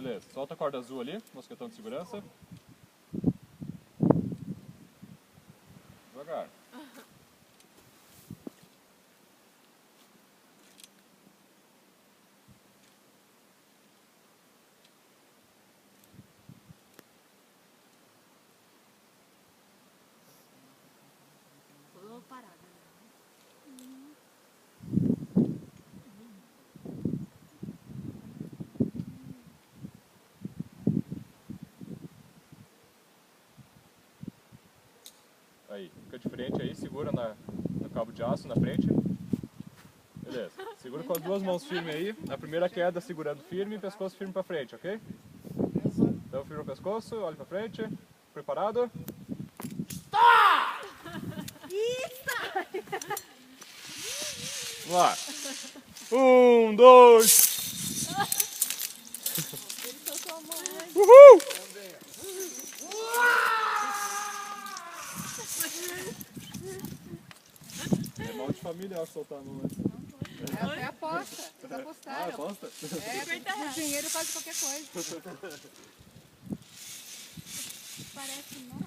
Beleza, solta a corda azul ali, mosquetão de segurança. Devagar. Tô parada. Aí, fica de frente aí, segura no cabo de aço na frente. Beleza. Segura com as duas mãos firmes aí. Na primeira queda, segurando firme, pescoço firme pra frente, ok? Então firma o pescoço, olha pra frente. Preparado? Vamos lá. 1, 2. Uhul! É mal de família, acho, soltar a mão antes. É aposta. Eles apostaram. Aposta? Por dinheiro faz qualquer coisa. Parece não.